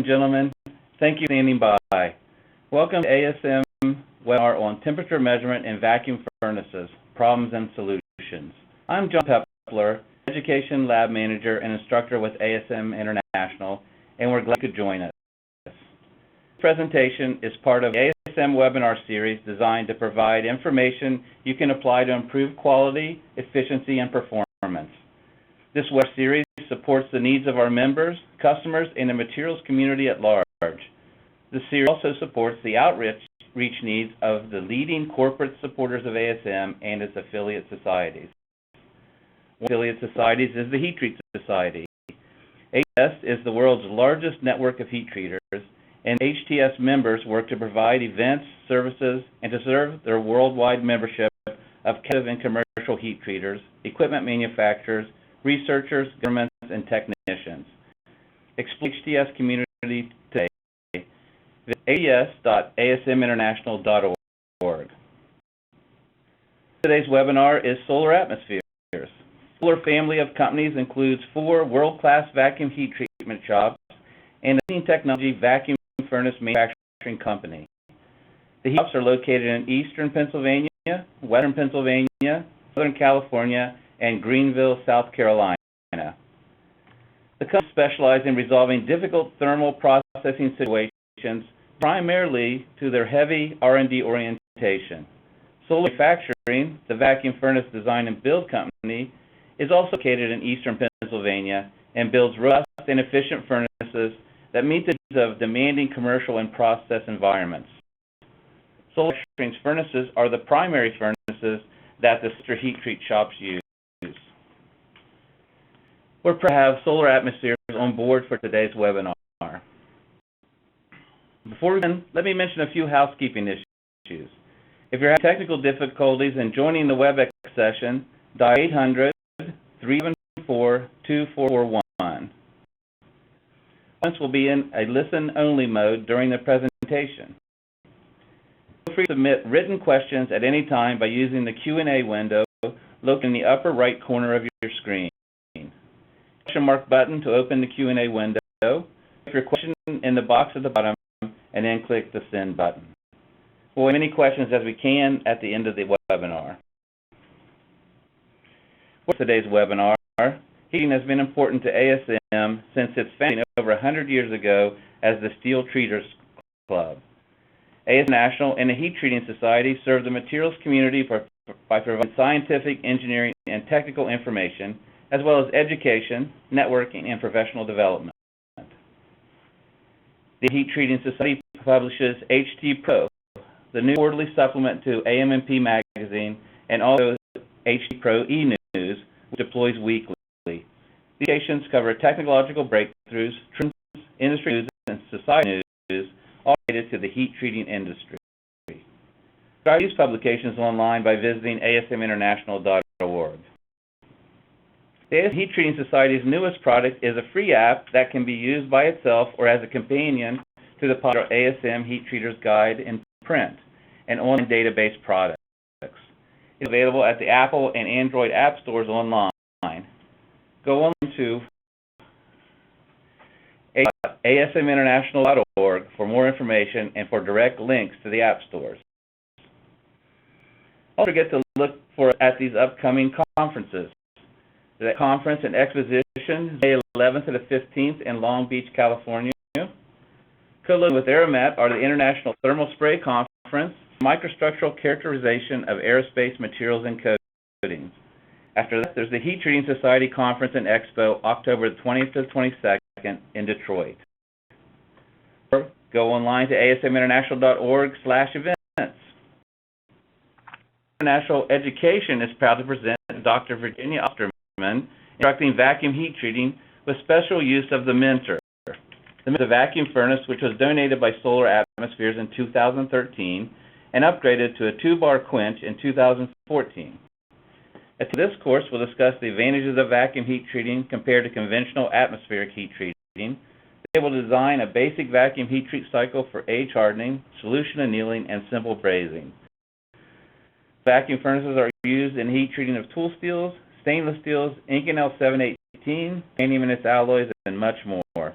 and gentlemen, thank you for standing by. Welcome to ASM webinar on temperature measurement in vacuum furnaces, problems and solutions. I'm John Pepler, Education Lab Manager and Instructor with ASM International, and we're glad you could join us. This presentation is part of the ASM webinar series designed to provide information you can apply to improve quality, efficiency, and performance. This web series supports the needs of our members, customers, and the materials community at large. The series also supports the outreach needs of the leading corporate supporters of ASM and its affiliate societies. One of the affiliate societies is the Heat Treat Society. HTS is the world's largest network of heat treaters, and HTS members work to provide events, services, and to serve their worldwide membership of captive and commercial heat treaters, equipment manufacturers, researchers, governments, and technicians. Explore HTS community today. Visit ads.asminternational.org. Today's webinar is Solar Atmospheres. The Solar family of companies includes 4 world-class vacuum heat treatment shops and a clean technology vacuum furnace manufacturing company. The heat shops are located in eastern Pennsylvania, western Pennsylvania, southern California, and Greenville, South Carolina. The company specializes in resolving difficult thermal processing situations primarily to their heavy R&D orientation. Solar Manufacturing, the vacuum furnace design and build company, is also located in eastern Pennsylvania and builds robust and efficient furnaces that meet the needs of demanding commercial and process environments. Solar Manufacturing's furnaces are the primary furnaces that the sister heat treat shops use. We're proud to have Solar Atmospheres on board for today's webinar. Before we begin, let me mention a few housekeeping issues. If you're having technical difficulties in joining the WebEx session, dial 800-374-2441. Audience will be in a listen-only mode during the presentation. Feel free to submit written questions at any time by using the Q&A window located in the upper right corner of your screen. Question mark button to open the Q&A window. Put your question in the box at the bottom and then click the send button. We'll have as many questions as we can at the end of the webinar. For today's webinar, heating has been important to ASM since its founding over 100 years ago as the Steel Treaters Club. ASM International and the Heat Treating Society serve the materials community by providing scientific, engineering, and technical information, as well as education, networking, and professional development. The Heat Treating Society publishes HT Pro, the new quarterly supplement to AM&P magazine, and also HT Pro e-News, which deploys weekly. These publications cover technological breakthroughs, trends, industry news, and society news, all related to the heat treating industry. Subscribe to these publications online by visiting asminternational.org. The ASM Heat Treating Society's newest product is a free app that can be used by itself or as a companion to the popular ASM Heat Treaters Guide in print and online database products. It's available at the Apple and Android app stores online. Go on to asminternational.org for more information and for direct links to the app stores. Don't forget to look at these upcoming conferences. The conference and exposition, May 11th to the 15th in Long Beach, California. Co-located with Aeromet are the International Thermal Spray Conference, Microstructural Characterization of Aerospace Materials and Coatings. After that, there's the Heat Treating Society Conference and Expo, October 20th to 22nd in Detroit. Or go online to asminternational.org/events. International Education is proud to present Dr. Virginia Osterman instructing vacuum heat treating with special use of the Mentor. The Mentor is a vacuum furnace which was donated by Solar Atmospheres in 2013 and upgraded to a 2-bar quench in 2014. This course will discuss the advantages of vacuum heat treating compared to conventional atmospheric heat treating. They will design a basic vacuum heat treat cycle for age hardening, solution annealing, and simple brazing. Vacuum furnaces are used in heat treating of tool steels, stainless steels, Inconel 718, titanium and its alloys, and much more.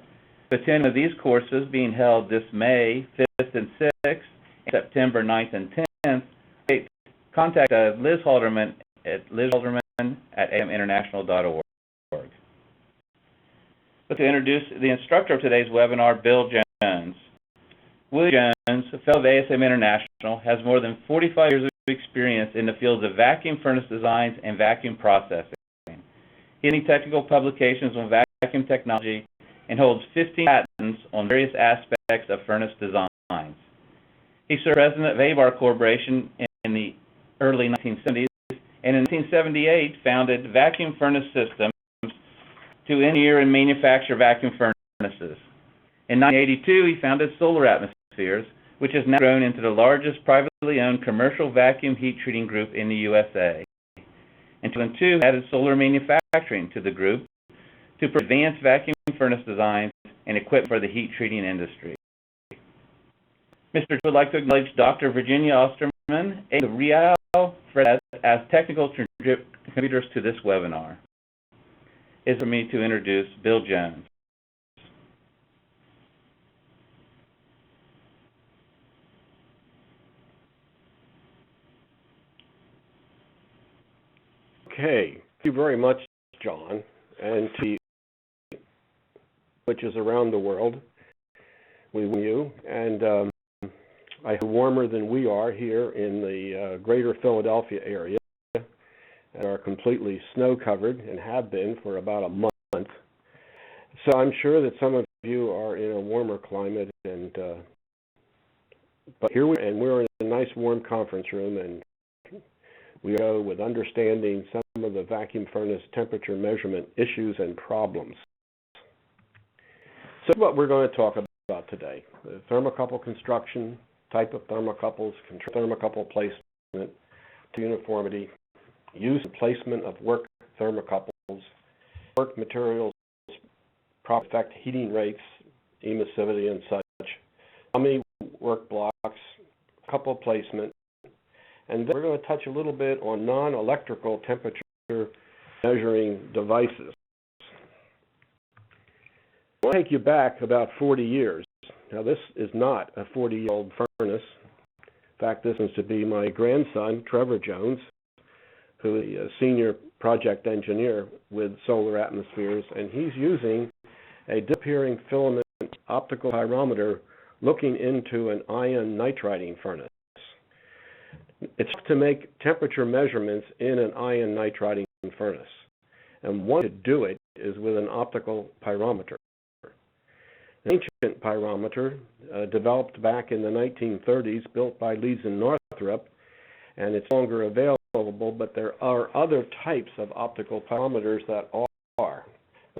To attend one of these courses being held this May 5th and 6th, and September 9th and 10th, contact Liz Halderman at asminternational.org. But to introduce the instructor of today's webinar, Bill Jones. William Jones, a fellow of ASM International, has more than 45 years of experience in the fields of vacuum furnace designs and vacuum processing. He has many technical publications on vacuum technology and holds 15 patents on various aspects of furnace designs. He served president of Abar Corporation in the early 1970s, and in 1978 founded Vacuum Furnace Systems to engineer and manufacture vacuum furnaces. In 1982, he founded Solar Atmospheres, which has now grown into the largest privately owned commercial vacuum heat treating group in the USA. In 2002, added solar manufacturing to the group to advance vacuum furnace designs and equipment for the heat treating industry. Mr. would like to acknowledge Dr. Virginia Osterman and Real Fred as technical contributors to this webinar. It is for me to introduce Bill Jones. Okay, thank you very much, John, and to which is around the world. We want you, and I hope warmer than we are here in the greater Philadelphia area, and are completely snow-covered and have been for about a month. So I'm sure that some of you are in a warmer climate, and but here we're in a nice warm conference room, and we go with understanding some of the vacuum furnace temperature measurement issues and problems. So what we're going to talk about today: the thermocouple construction, type of thermocouples, thermocouple placement, to uniformity, use and placement of work thermocouples, work materials, proper effect heating rates, emissivity and such, how many work blocks, couple placement, and then we're going to touch a little bit on non-electrical temperature measuring devices. I'll take you back about 40 years. Now, this is not a 40-year-old furnace. In fact, this is to be my grandson, Trevor Jones, who is a senior project engineer with Solar Atmospheres, and he's using a disappearing filament optical pyrometer looking into an ion nitriding furnace. It's to make temperature measurements in an ion nitriding furnace, and one way to do it is with an optical pyrometer. An ancient pyrometer developed back in the 1930s, built by Leeds and Northrop, and it's no longer available, but there are other types of optical pyrometers that are.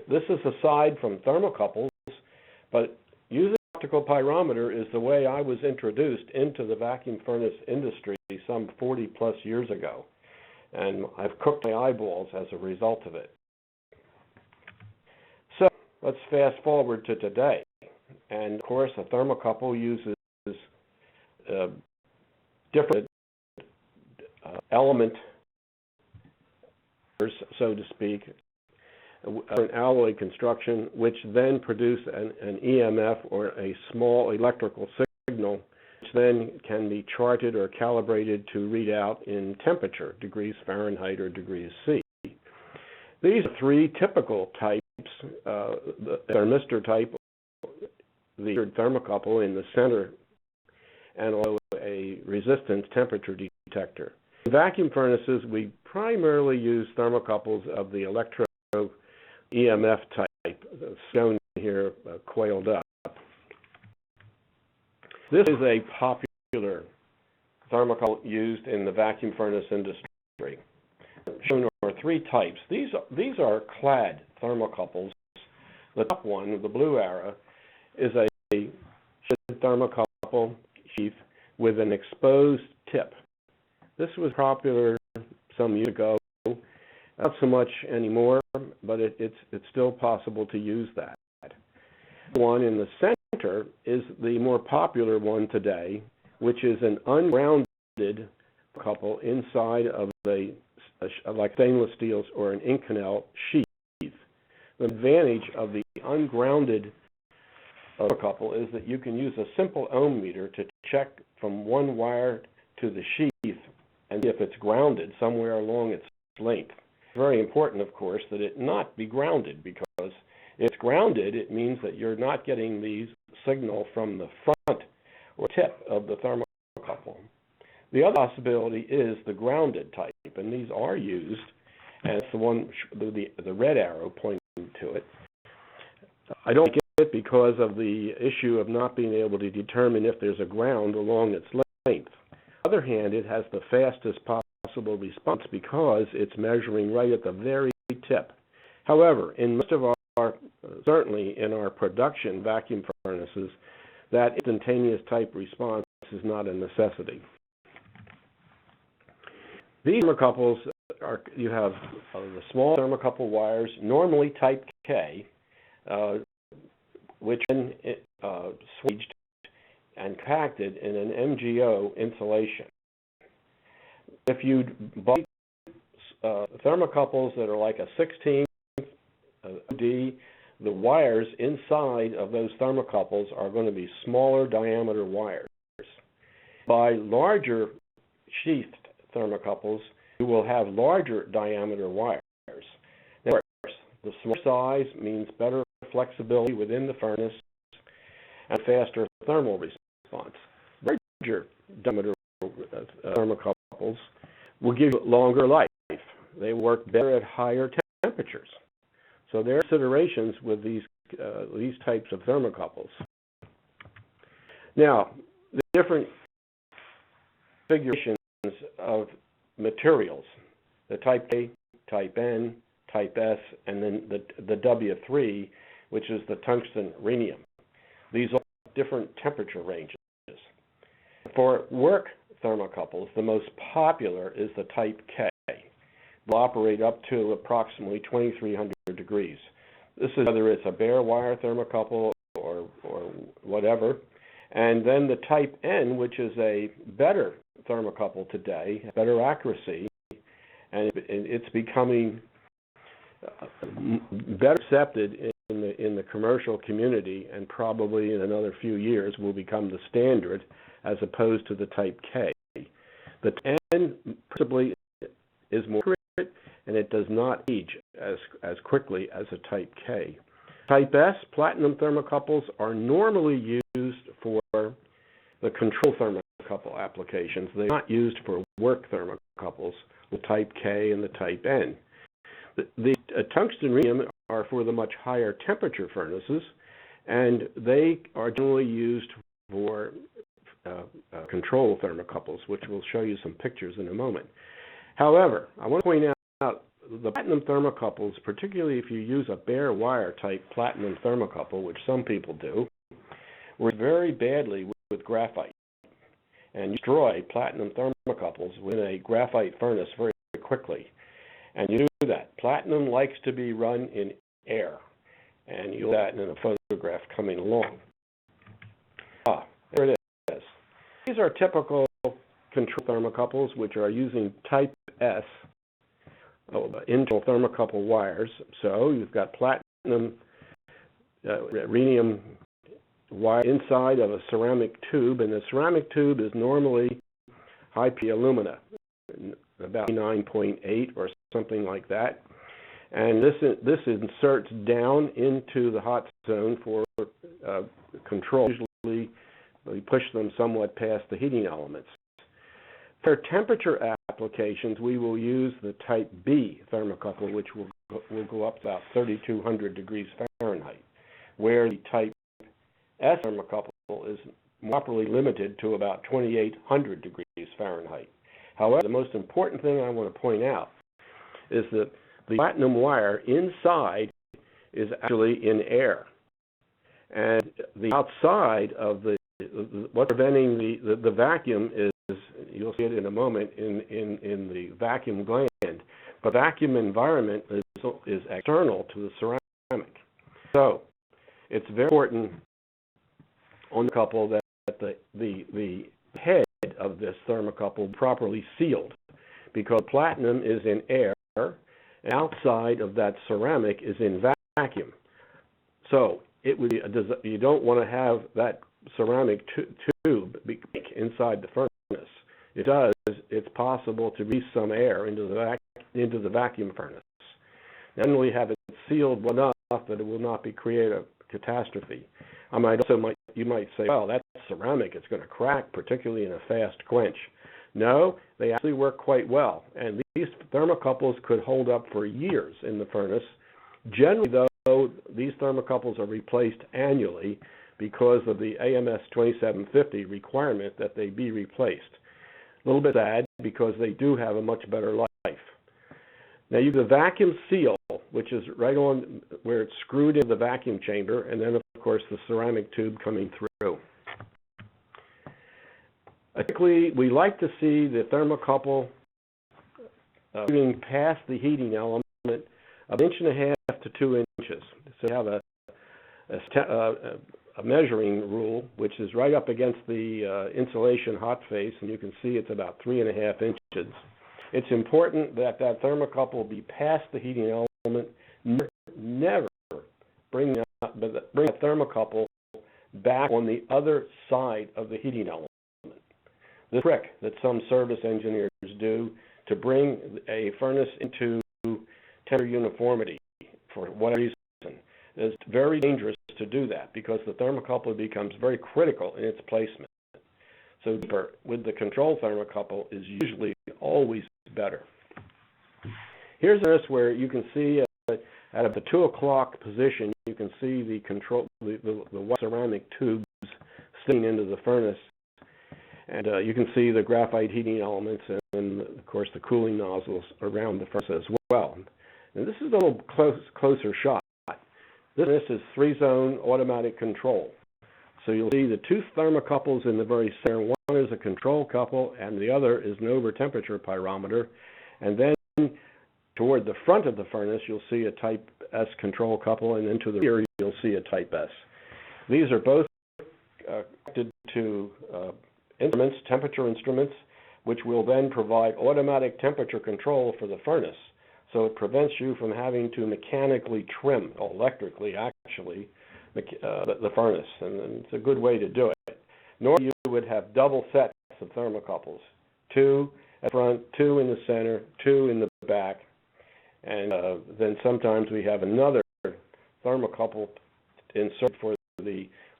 This is aside from thermocouples, but using optical pyrometer is the way I was introduced into the vacuum furnace industry some 40 plus years ago, and I've cooked my eyeballs as a result of it. So let's fast forward to today, and of course a thermocouple uses different element, so to speak, an alloy construction, which then produce an EMF or a small electrical signal, which then can be charted or calibrated to read out in temperature, degrees Fahrenheit or degrees C. These are three typical types: the thermistor type, the thermocouple in the center, and also a resistance temperature detector. In vacuum furnaces, we primarily use thermocouples of the electro EMF type, shown here coiled up. This is a popular thermocouple used in the vacuum furnace industry. Shown are three types. These are clad thermocouples. The top one, the blue arrow, is a thermocouple sheath with an exposed tip. This was popular some years ago. Not so much anymore, but it's still possible to use that. The one in the center is the more popular one today, which is an ungrounded couple inside of like stainless steels or an Inconel sheath. The advantage of the ungrounded of a thermocouple is that you can use a simple ohm meter to check from one wire to the sheath and see if it's grounded somewhere along its length. It's very important, of course, that it not be grounded, because if it's grounded, it means that you're not getting the signal from the front or tip of the thermocouple. The other possibility is the grounded type, and these are used, and it's the one, the red arrow pointing to it. I don't get it because of the issue of not being able to determine if there's a ground along its length. On the other hand, it has the fastest possible response because it's measuring right at the very tip. However, in most of our, certainly in our production vacuum furnaces, that instantaneous type response is not a necessity. These thermocouples are, you have the small thermocouple wires, normally type K, which then swaged and compacted in an MgO insulation. If you buy thermocouples that are like a 16th D, the wires inside of those thermocouples are going to be smaller diameter wires. By larger sheathed thermocouples, you will have larger diameter wires. Now, of course, the smaller size means better flexibility within the furnace and faster thermal response. Larger diameter thermocouples will give you longer life. They work better at higher temperatures. So there are considerations with these types of thermocouples. Now, the different configurations of materials, the type K, type N, type S, and then the W3, which is the tungsten rhenium. These are different temperature ranges. For work thermocouples, the most popular is the type K. Will operate up to approximately 2300 degrees. This is whether it's a bare wire thermocouple or whatever. And then the type N, which is a better thermocouple today, better accuracy, and it's becoming better accepted in the commercial community, and probably in another few years will become the standard as opposed to the type K. The N principally is more accurate, and it does not age as quickly as a type K. Type S, platinum thermocouples, are normally used for the control thermocouple applications. They're not used for work thermocouples, the type K and the type N. The tungsten rhenium are for the much higher temperature furnaces, and they are generally used for control thermocouples, which we'll show you some pictures in a moment. However, I want to point out the platinum thermocouples, particularly if you use a bare wire type platinum thermocouple, which some people do, work very badly with graphite, and you destroy platinum thermocouples within a graphite furnace very quickly. And you do that. Platinum likes to be run in air, and you'll see that in a photograph coming along. There it is. These are typical control thermocouples, which are using type S internal thermocouple wires. So you've got platinum rhenium wire inside of a ceramic tube, and the ceramic tube is normally high P alumina, about 9.8 or something like that. And this inserts down into the hot zone for control. Usually we push them somewhat past the heating elements. For temperature applications, we will use the type B thermocouple, which will go up to about 3,200 degrees Fahrenheit, where the type S thermocouple is properly limited to about 2,800 degrees Fahrenheit. However, the most important thing I want to point out is that the platinum wire inside is actually in air, and the outside of what's preventing the vacuum is, you'll see it in a moment, in the vacuum gland. The vacuum environment is external to the ceramic. So it's very important on the couple that the head of this thermocouple be properly sealed, because platinum is in air, and outside of that ceramic is in vacuum. So it would be you don't want to have that ceramic tube inside the furnace. It does. It's possible to release some air into the vacuum furnace. Then we have it sealed well enough that it will not create a catastrophe. You might say, well, that's ceramic. It's going to crack, particularly in a fast quench. No, they actually work quite well, and these thermocouples could hold up for years in the furnace. Generally, though, these thermocouples are replaced annually because of the AMS 2750 requirement that they be replaced. A little bit sad because they do have a much better life. Now you have the vacuum seal, which is right on where it's screwed in the vacuum chamber, and then of course the ceramic tube coming through. Typically, we like to see the thermocouple moving past the heating element an inch and a half to 2 inches. So you have a measuring rule, which is right up against the insulation hot face, and you can see it's about 3.5 inches. It's important that that thermocouple be past the heating element. Never bring a thermocouple back on the other side of the heating element. The trick that some service engineers do to bring a furnace into temperature uniformity for whatever reason is very dangerous to do that because the thermocouple becomes very critical in its placement. So deeper with the control thermocouple is usually always better. Here's this where you can see at the 2 o'clock position, you can see the white ceramic tubes sticking into the furnace. And you can see the graphite heating elements and, of course, the cooling nozzles around the furnace as well. And this is a little closer shot. This is 3-zone automatic control. So you'll see the 2 thermocouples in the very center. One is a control couple, and the other is an over-temperature pyrometer. And then toward the front of the furnace, you'll see a Type S control couple, and then to the rear, you'll see a Type S. These are both connected to instruments, temperature instruments, which will then provide automatic temperature control for the furnace. So it prevents you from having to mechanically trim, or electrically actually, the furnace. And it's a good way to do it. Normally you would have double sets of thermocouples, 2 at front, 2 in the center, 2 in the back. And then sometimes we have another thermocouple inserted for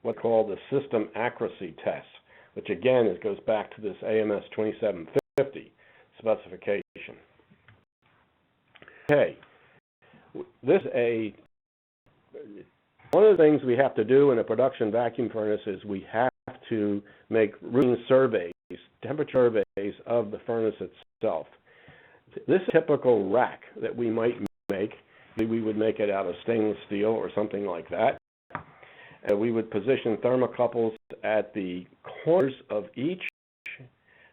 what's called the system accuracy test, which again, it goes back to this AMS 2750 specification. Okay, one of the things we have to do in a production vacuum furnace is we have to make routine surveys, temperature surveys of the furnace itself. This typical rack that we might make, we would make it out of stainless steel or something like that. We would position thermocouples at the corners of each.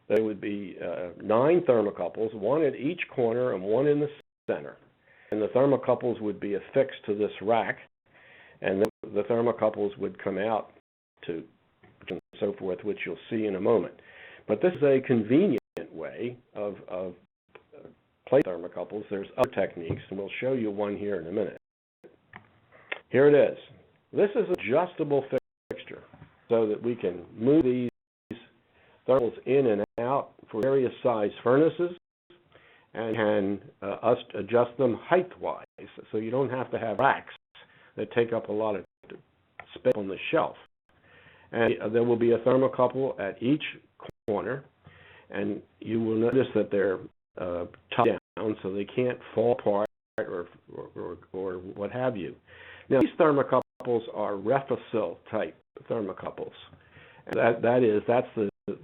There would be 9 thermocouples, 1 at each corner and 1 in the center. And the thermocouples would be affixed to this rack, and then the thermocouples would come out to and so forth, which you'll see in a moment. But this is a convenient way of plate thermocouples. There's other techniques, and we'll show you one here in a minute. Here it is. This is an adjustable fixture so that we can move these thermals in and out for various size furnaces and can adjust them height-wise, so you don't have to have racks that take up a lot of space on the shelf. And there will be a thermocouple at each corner, and you will notice that they're top down so they can't fall apart or what have you. Now, these thermocouples are Refisil type thermocouples. And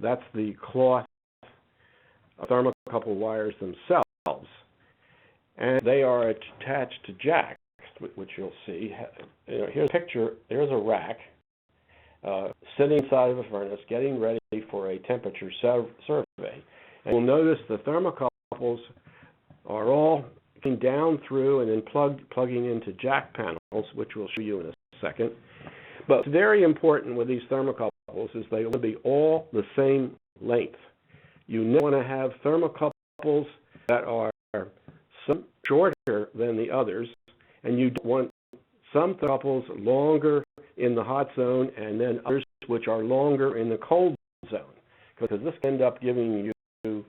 that's the cloth thermocouple wires themselves, and they are attached to jacks, which you'll see. Here's a picture. There's a rack sitting inside of a furnace, getting ready for a temperature survey. And you'll notice the thermocouples are all down through and then plugging into jack panels, which we'll show you in a second. But what's very important with these thermocouples is they will be all the same length. You never want to have thermocouples that are some shorter than the others, and you don't want some thermocouples longer in the hot zone, and then others which are longer in the cold zone, because this can end up giving you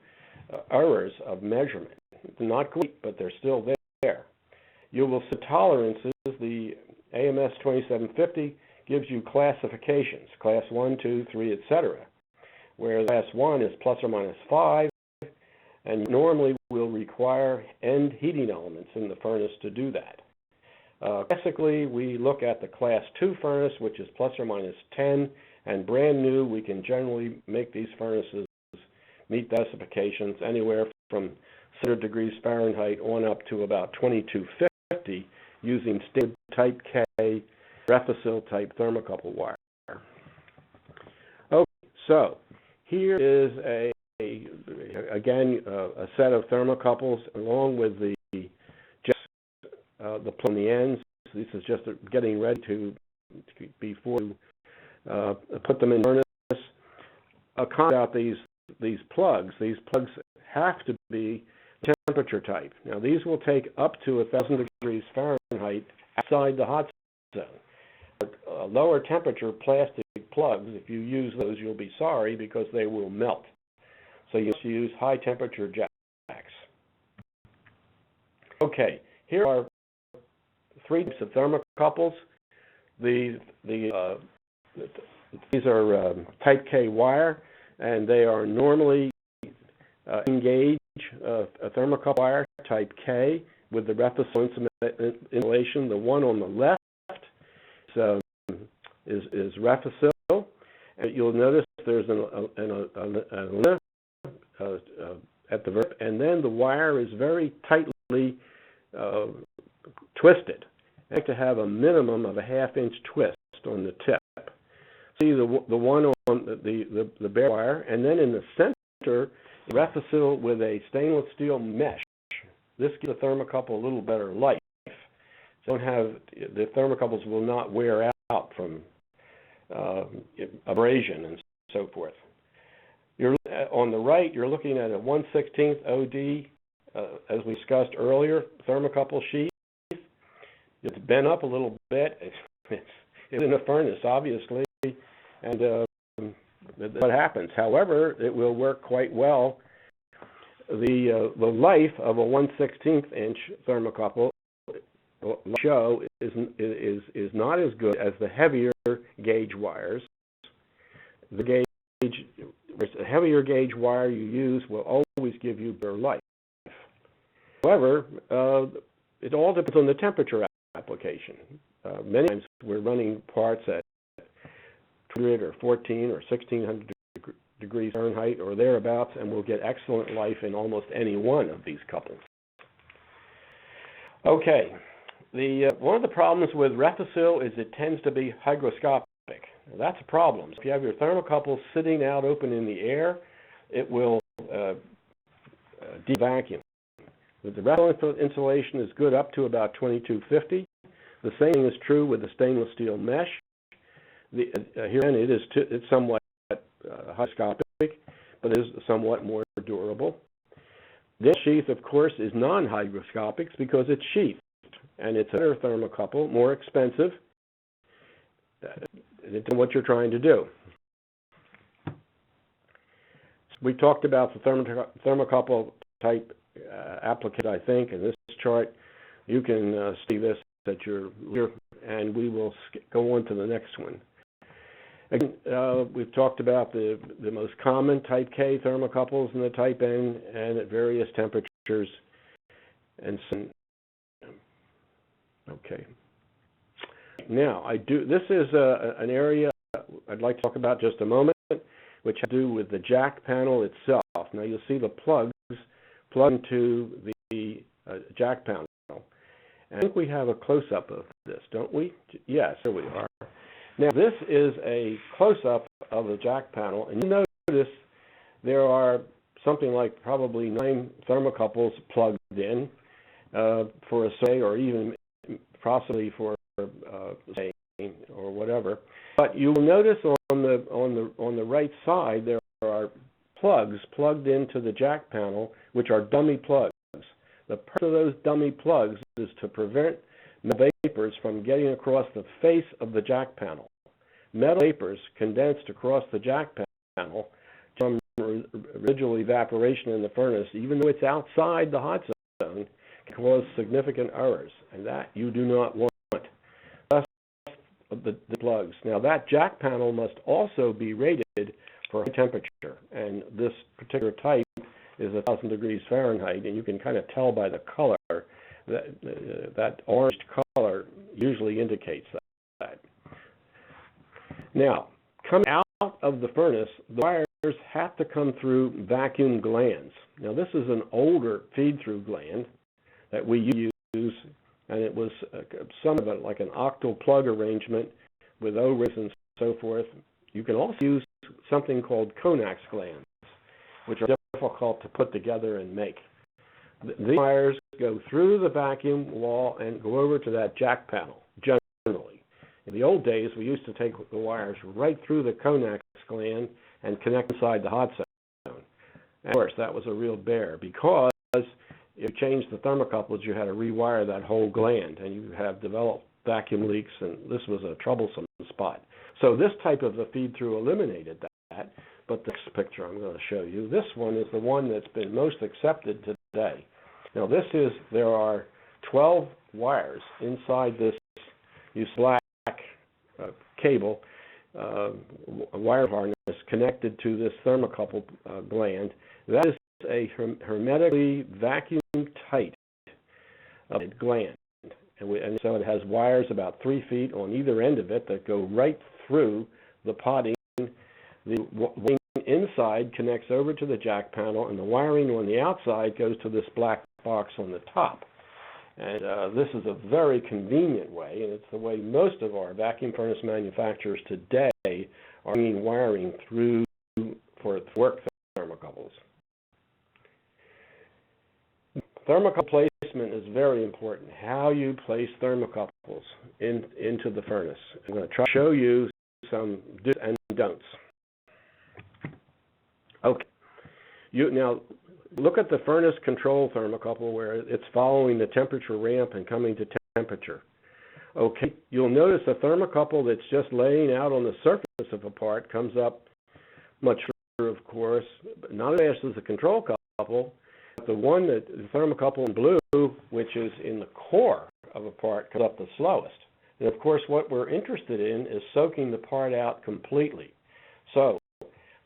errors of measurement. Not great, but they're still there. You will see tolerances. The AMS 2750 gives you classifications, class 1, 2, 3, etc., where class 1 is plus or minus 5, and normally will require end heating elements in the furnace to do that. Classically, we look at the class 2 furnace, which is plus or minus 10, and brand new, we can generally make these furnaces meet the specifications anywhere from 600 degrees Fahrenheit on up to about 2250 using standard type K Refacil type thermocouple wire. Okay, so here is again a set of thermocouples along with the plug on the ends. This is just getting ready before you put them in the furnace. A comment about these plugs. These plugs have to be temperature type. Now these will take up to 1,000 degrees Fahrenheit outside the hot zone. Lower temperature plastic plugs, if you use those, you'll be sorry because they will melt. So you must use high temperature jacks. Okay, here are 3 types of thermocouples. These are type K wire, and they are normally engaged a thermocouple wire type K with the Refacil insulation. The one on the left is Refacil, and you'll notice there's an at the verb, and then the wire is very tightly twisted. You have to have a minimum of a ½ inch twist on the tip. See the one on the bare wire, and then in the center, Refacil with a stainless steel mesh. This gives the thermocouple a little better life. So the thermocouples will not wear out from abrasion and so forth. On the right, you're looking at a 1/16 OD, as we discussed earlier, thermocouple sheath. It's bent up a little bit. It's in a furnace, obviously, and what happens. However, it will work quite well. The life of a 1/16 inch thermocouple show is not as good as the heavier gauge wires. The heavier gauge wire you use will always give you better life. However, it all depends on the temperature application. Many times we're running parts at 200 or 14 or 1600 degrees Fahrenheit or thereabouts, and we'll get excellent life in almost any one of these couples. Okay, one of the problems with Refacil is it tends to be hygroscopic. Now, that's a problem. If you have your thermocouple sitting out open in the air, it will de-vacuum. The Refacil insulation is good up to about 2250. The same thing is true with the stainless steel mesh. Here it's somewhat hygroscopic, but it is somewhat more durable. This sheath, of course, is non-hygroscopic because it's sheathed, and it's a better thermocouple, more expensive. It's what you're trying to do. We talked about the thermocouple type application, I think, in this chart. You can see this at your leisure, and we will go on to the next one. Again, we've talked about the most common type K thermocouples and the type N, and at various temperatures. And so, okay. Now, this is an area I'd like to talk about just a moment, which has to do with the jack panel itself. Now, you'll see the plugs plug into the jack panel. And I think we have a close-up of this, don't we? Yes, here we are. Now, this is a close-up of the jack panel, and you notice there are something like probably 9 thermocouples plugged in for a say, or even possibly for say, or whatever. But you will notice on the right side there are plugs plugged into the jack panel, which are dummy plugs. The purpose of those dummy plugs is to prevent metal vapors from getting across the face of the jack panel. Metal vapors condensed across the jack panel from residual evaporation in the furnace, even though it's outside the hot zone, can cause significant errors, and that you do not want. Thus, the plugs. Now, that jack panel must also be rated for high temperature, and this particular type is 1,000 degrees Fahrenheit, and you can kind of tell by the color that orange color usually indicates that. Now, coming out of the furnace, the wires have to come through vacuum glands. Now, this is an older feed-through gland that we use, and it was some of it like an octal plug arrangement with O-rings and so forth. You can also use something called Conax glands, which are difficult to put together and make. These wires go through the vacuum wall and go over to that jack panel, generally. In the old days, we used to take the wires right through the Conax gland and connect inside the hot zone. And of course, that was a real bear, because if you changed the thermocouples, you had to rewire that whole gland, and you have developed vacuum leaks, and this was a troublesome spot. So this type of a feed-through eliminated that, but this picture I'm going to show you, this one is the one that's been most accepted today. Now there are 12 wires inside this black cable, wire harness connected to this thermocouple gland. That is a hermetically vacuum-tight gland. And so it has wires about 3 feet on either end of it that go right through the potting. The wiring inside connects over to the jack panel, and the wiring on the outside goes to this black box on the top. And this is a very convenient way, and it's the way most of our vacuum furnace manufacturers today are bringing wiring through for work thermocouples. Thermocouple placement is very important, how you place thermocouples into the furnace. I'm going to try to show you some do's and don'ts. Okay. Now, look at the furnace control thermocouple where it's following the temperature ramp and coming to temperature. Okay, you'll notice a thermocouple that's just laying out on the surface of a part comes up much further, of course, but not as fast as the control couple. The one that the thermocouple in blue, which is in the core of a part, comes up the slowest. And of course, what we're interested in is soaking the part out completely. So,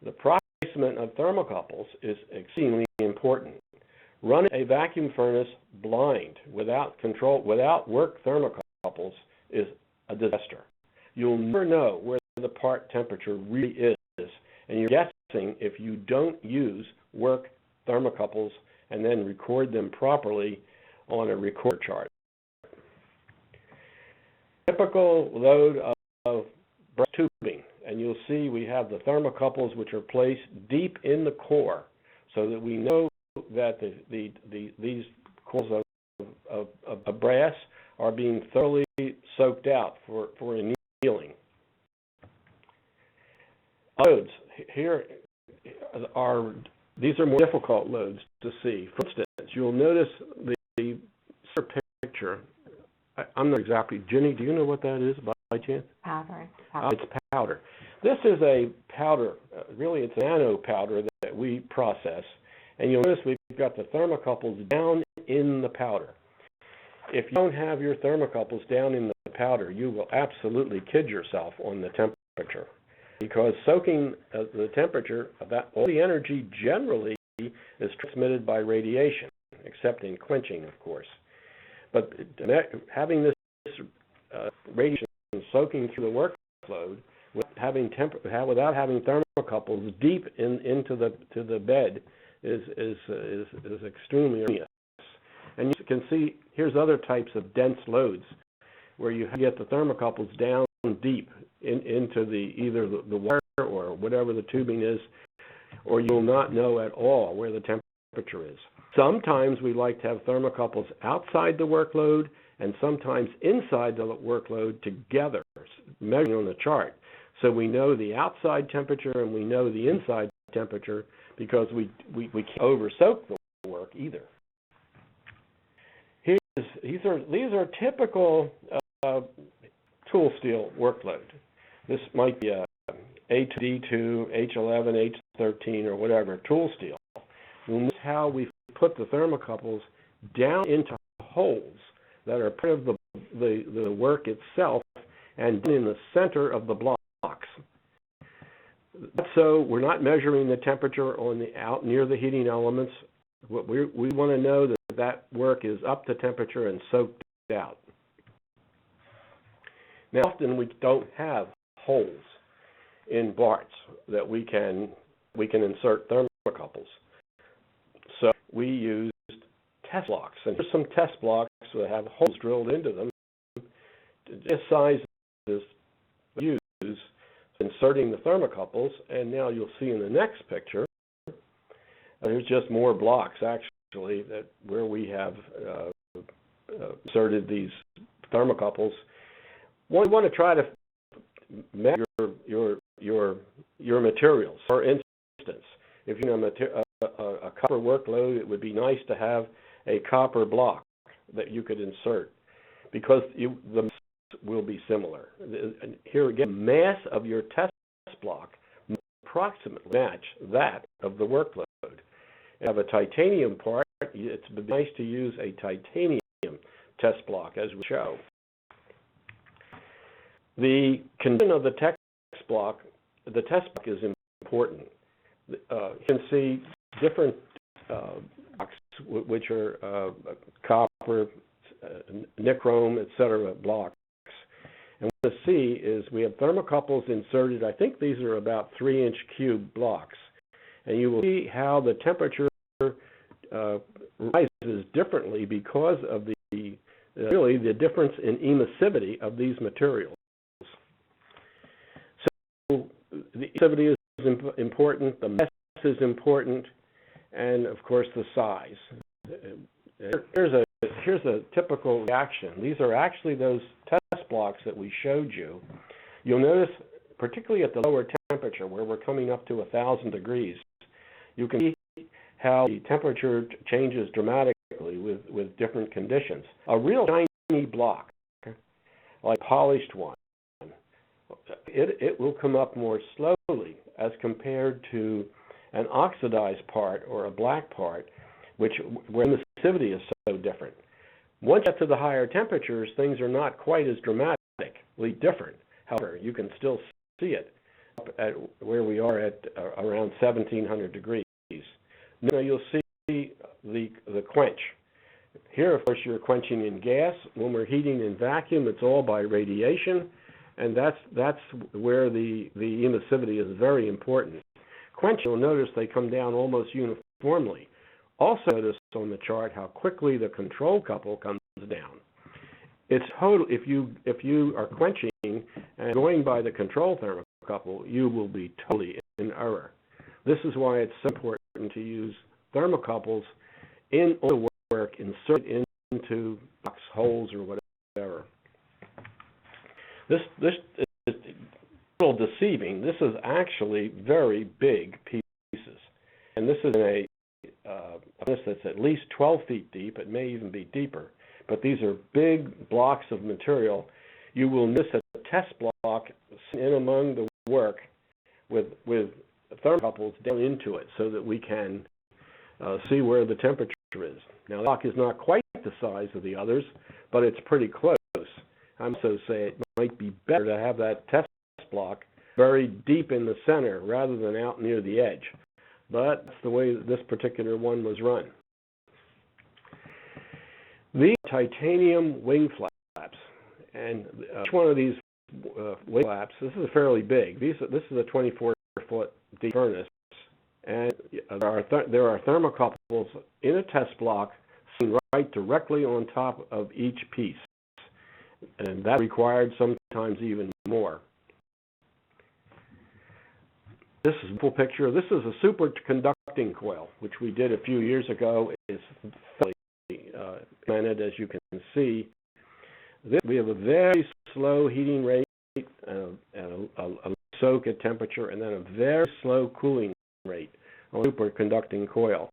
the placement of thermocouples is exceedingly important. Running a vacuum furnace blind, without work thermocouples, is a disaster. You'll never know where the part temperature really is, and you're guessing if you don't use work thermocouples and then record them properly on a record chart. Typical load of tubing, and you'll see we have the thermocouples which are placed deep in the core, so that we know that these cores of brass are being thoroughly soaked out for annealing. Loads here these are more difficult loads to see. For instance, you'll notice the picture. I'm not exactly, Jenny, do you know what that is by chance? Powder. It's powder. This is a powder, really it's nano powder that we process. And you'll notice we've got the thermocouples down in the powder. If you don't have your thermocouples down in the powder, you will absolutely kid yourself on the temperature. Because soaking the temperature, all the energy generally is transmitted by radiation, except in quenching, of course. But having this radiation soaking through the workload without having thermocouples deep into the bed is extremely erroneous. And you can see here's other types of dense loads where you get the thermocouples down deep into either the wire or whatever the tubing is, or you'll not know at all where the temperature is. Sometimes we like to have thermocouples outside the workload and sometimes inside the workload together, measuring on the chart. So we know the outside temperature and we know the inside temperature, because we can't over-soak the work either. Here's these are typical tool steel workload. This might be a A2, D2, H11, H13, or whatever, tool steel. And this is how we put the thermocouples down into holes that are part of the work itself and in the center of the blocks. So we're not measuring the temperature out near the heating elements. What we want to know that work is up to temperature and soaked out. Now, often we don't have holes in BARTs that we can insert thermocouples. So we used test blocks, and here's some test blocks that have holes drilled into them. This size is used inserting the thermocouples, and now you'll see in the next picture, there's just more blocks actually where we have inserted these thermocouples. We want to try to measure your materials. For instance, if you have a copper workload, it would be nice to have a copper block that you could insert because the mass will be similar. Here again, mass of your test block approximately match that of the workload. If you have a titanium part, it's nice to use a titanium test block, as we show. The condition of the test block is important. You can see different blocks, which are copper, nichrome, etc. blocks. And what you see is we have thermocouples inserted. I think these are about 3-inch cube blocks. And you will see how the temperature rises differently because of the difference in emissivity of these materials. So the emissivity is important, the mass is important, and of course the size. Here's a typical reaction. These are actually those test blocks that we showed you. You'll notice, particularly at the lower temperature, where we're coming up to 1,000 degrees, you can see how the temperature changes dramatically with different conditions. A real shiny block, like a polished one, it will come up more slowly as compared to an oxidized part or a black part, where emissivity is so different. Once you get to the higher temperatures, things are not quite as dramatically different. However, you can still see it up at where we are at around 1,700 degrees. Now you'll see the quench. Here, of course, you're quenching in gas. When we're heating in vacuum, it's all by radiation, and that's where the emissivity is very important. Quench, you'll notice they come down almost uniformly. Also notice on the chart how quickly the control couple comes down. It's total. If you are quenching and going by the control thermocouple, you will be totally in error. This is why it's so important to use thermocouples in oil work, insert into box holes or whatever. This is a little deceiving. This is actually very big pieces, and this is a furnace that's at least 12 feet deep. It may even be deeper, but these are big blocks of material. You will notice a test block in among the work with thermocouples down into it so that we can see where the temperature is. Now, the block is not quite the size of the others, but it's pretty close. I also say it might be better to have that test block buried deep in the center rather than out near the edge. But that's the way this particular one was run. These titanium wing flaps, and each one of these wing flaps, this is fairly big. This is a 24-foot deep furnace, and there are thermocouples in a test block seen right directly on top of each piece, and that required sometimes even more. This is a full picture. This is a superconducting coil, which we did a few years ago. It's fairly implemented, as you can see. We have a very slow heating rate, a soak at temperature, and then a very slow cooling rate on a superconducting coil.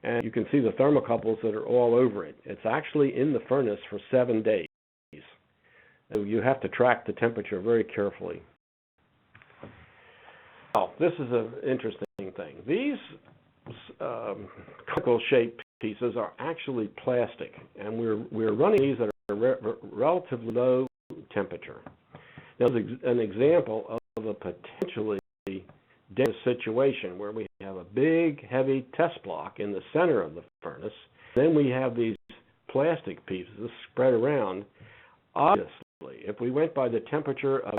And you can see the thermocouples that are all over it. It's actually in the furnace for 7 days. So you have to track the temperature very carefully. Now, this is an interesting thing. These conical-shaped pieces are actually plastic, and we're running these at a relatively low temperature. Now, this is an example of a potentially dangerous situation where we have a big, heavy test block in the center of the furnace. Then we have these plastic pieces spread around. Obviously, if we went by the temperature of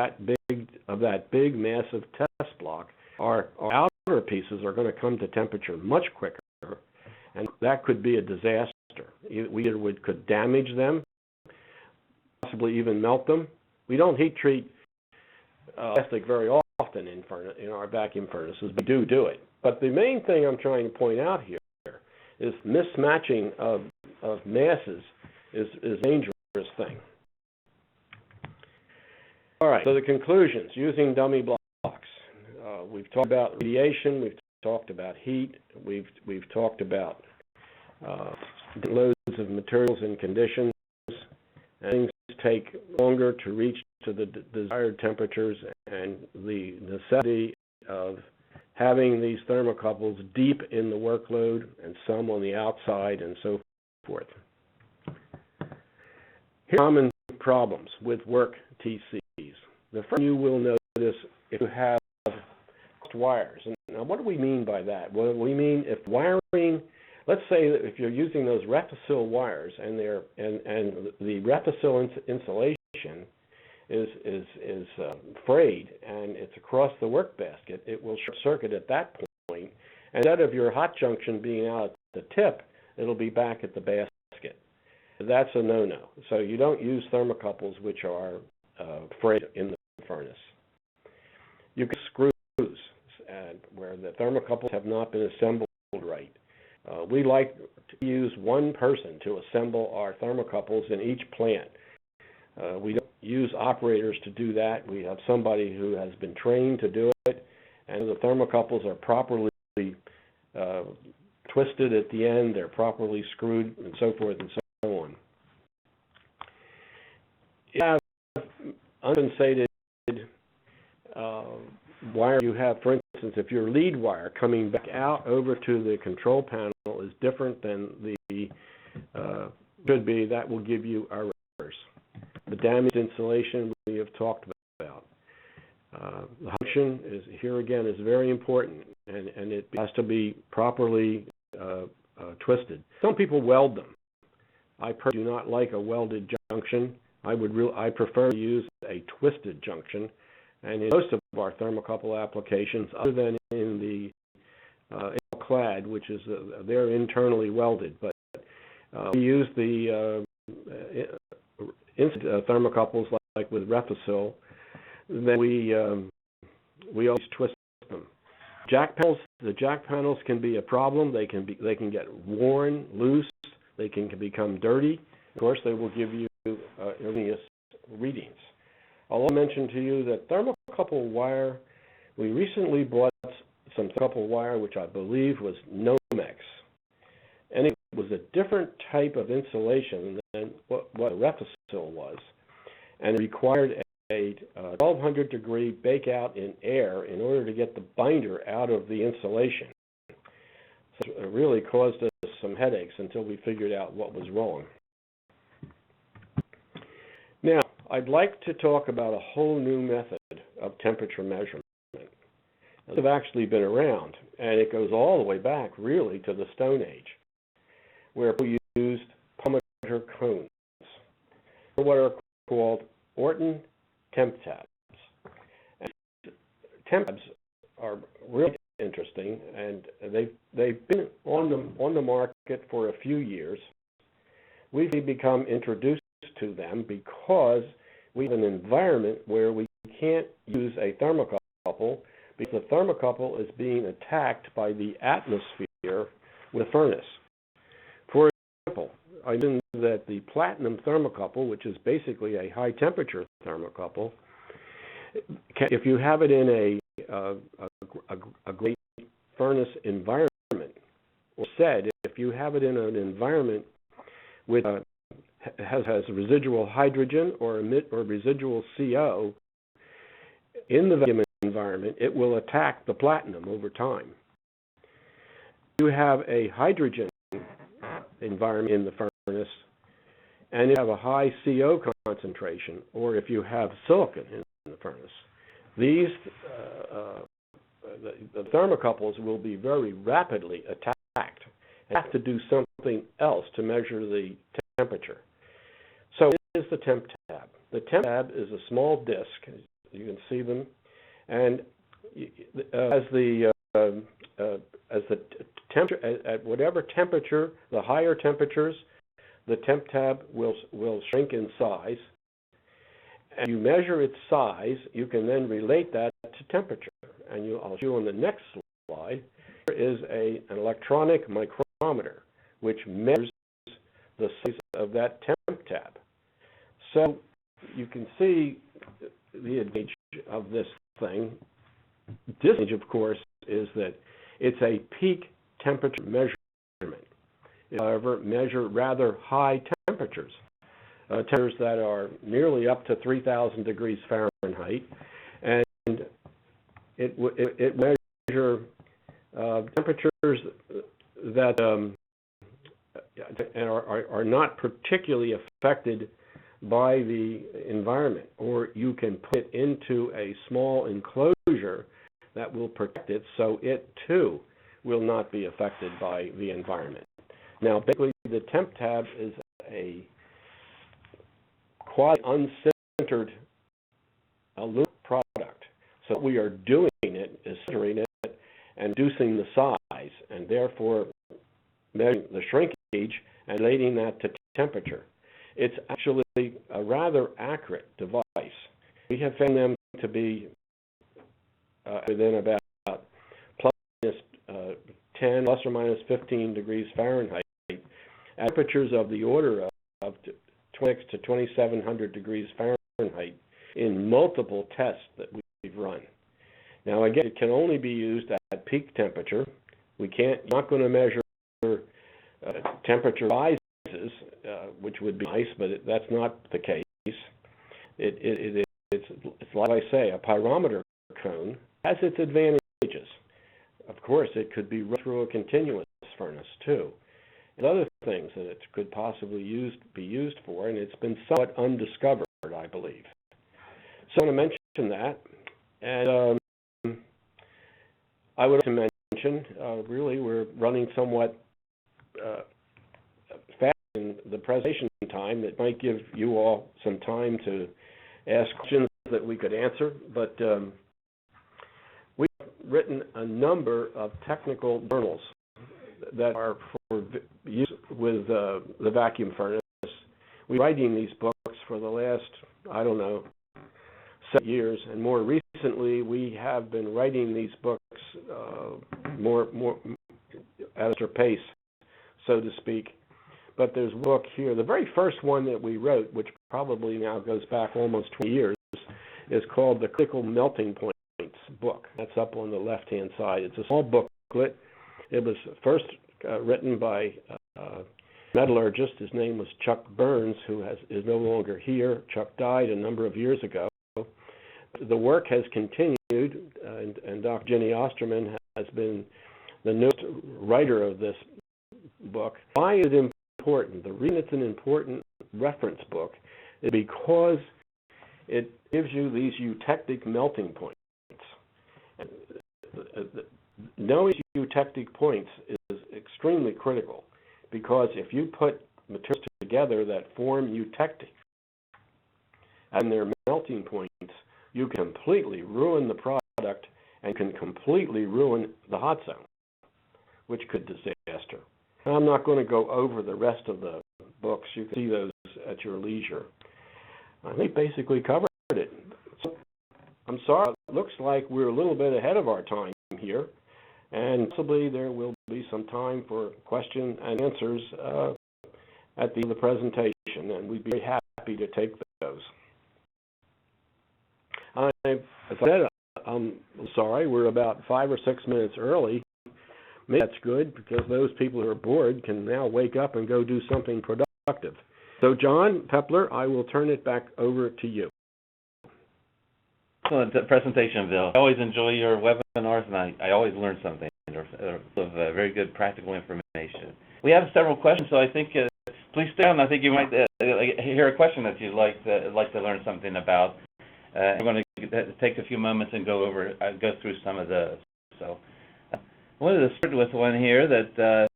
that big massive test block, our outer pieces are going to come to temperature much quicker, and that could be a disaster. We could damage them, possibly even melt them. We don't heat treat plastic very often in our vacuum furnaces, but do it. But the main thing I'm trying to point out here is mismatching of masses is a dangerous thing. All right, so the conclusions, using dummy blocks. We've talked about radiation, we've talked about heat, we've talked about loads of materials and conditions, and things take longer to reach to the desired temperatures, and the necessity of having these thermocouples deep in the workload and some on the outside and so forth. Here are common problems with work TCs. The first you will notice if you have wires. And now what do we mean by that? Well, we mean if wiring, let's say that if you're using those Refisil wires and the Refisil insulation is frayed and it's across the work basket, it will short circuit at that point. And instead of your hot junction being out at the tip, it'll be back at the basket. That's a no-no. So you don't use thermocouples which are frayed in the furnace. You can screws where the thermocouples have not been assembled right. We like to use one person to assemble our thermocouples in each plant. We don't use operators to do that. We have somebody who has been trained to do it, and the thermocouples are properly twisted at the end, they're properly screwed, and so forth and so on. If you have uncompensated wire you have, for instance, if your lead wire coming back out over to the control panel is different than the should be, that will give you errors. The damaged insulation we have talked about. The function is here again is very important, and it has to be properly twisted. Some people weld them. I personally do not like a welded junction. I prefer to use a twisted junction. And in most of our thermocouple applications, other than in the clad, which is they're internally welded, but we use the thermocouples like with Refisil. Then we always twist them. The jack panels can be a problem. They can get worn, loose. They can become dirty. Of course, they will give you erroneous readings. I'll mention to you that thermocouple wire, we recently bought some thermocouple wire which I believe was Nomex. And it was a different type of insulation than what Refisil was. And it required a 1200 degree bake out in air in order to get the binder out of the insulation. So it really caused us some headaches until we figured out what was wrong. Now, I'd like to talk about a whole new method of temperature measurement. They've actually been around, and it goes all the way back, really, to the Stone Age, where we used palmometer cones, or what are called Orton temp tabs. And temp tabs are really interesting, and they've been on the market for a few years. We've become introduced to them because we have an environment where we can't use a thermocouple because the thermocouple is being attacked by the atmosphere with a furnace. For example, I mentioned that the platinum thermocouple, which is basically a high temperature thermocouple, if you have it in a great furnace environment or said, if you have it in an environment with has residual hydrogen or residual CO in the vacuum environment, it will attack the platinum over time. If you have a hydrogen environment in the furnace and you have a high CO concentration, or if you have silicon in the furnace, these the thermocouples will be very rapidly attacked and have to do something else to measure the temperature. So it is the temp tab. The temp tab is a small disk. You can see them, and as the temperature at whatever temperature, the higher temperatures, the temp tab will shrink in size. And you measure its size, you can then relate that to temperature. And I'll show you on the next slide. There is an electronic micrometer which measures the size of that temp tab. So you can see the advantage of this thing. Disadvantage, of course, is that it's a peak temperature measurement. However, measure rather high temperatures. Temperatures that are nearly up to 3,000 degrees Fahrenheit, and it measures temperatures that are not particularly affected by the environment, or you can put it into a small enclosure that will protect it so it too will not be affected by the environment. Now, basically, the temp tab is a quasi-uncentered aluminum product. So what we are doing it is centering it and reducing the size, and therefore measuring the shrinkage and relating that to temperature. It's actually a rather accurate device. We have found them to be within about plus or minus 10, plus or minus 15 degrees Fahrenheit, at temperatures of the order of 26 to 2,700 degrees Fahrenheit in multiple tests that we've run. Now, again, it can only be used at peak temperature. You're not going to measure temperature rises, which would be nice, but that's not the case. It's like I say, a pyrometer cone has its advantages. Of course, it could be run through a continuous furnace too, and other things that it could possibly be used for, and it's been somewhat undiscovered, I believe. So I want to mention that, and I would like to mention, really, we're running somewhat fast in the presentation time. That might give you all some time to ask questions that we could answer, but we've written a number of technical journals that are for use with the vacuum furnace. We've been writing these books for the last, 7 years, and more recently we have been writing these books more at a pace, so to speak. But there's a book here. The very first one that we wrote, which probably now goes back almost 20 years, is called the Critical Melting Points book. That's up on the left-hand side. It's a small booklet. It was first written by a metallurgist. His name was Chuck Burns, who is no longer here. Chuck died a number of years ago. The work has continued, and Dr. Jenny Osterman has been the newest writer of this book. Why is it important? The reason it's an important reference book is because it gives you these eutectic melting points. Knowing eutectic points is extremely critical, because if you put materials together that form eutectic and their melting points, you can completely ruin the product and can completely ruin the hot zone, which could disaster. I'm not going to go over the rest of the books. You can see those at your leisure. I think basically covered it. So, I'm sorry, it looks like we're a little bit ahead of our time here, and possibly there will be some time for question and answers at the end of the presentation, and we'd be very happy to take those. As I said, I'm sorry, we're about 5 or 6 minutes early. maybe that's good because those people who are bored can now wake up and go do something productive. So John Pepler, I will turn it back over to you. Excellent presentation, Bill. I always enjoy your webinars, and I always learn something of very good practical information. We have several questions, so I think please stay on. I think you might hear a question that you'd like to learn something about. We're going to take a few moments and go through some of those. So, I wanted to start with one here that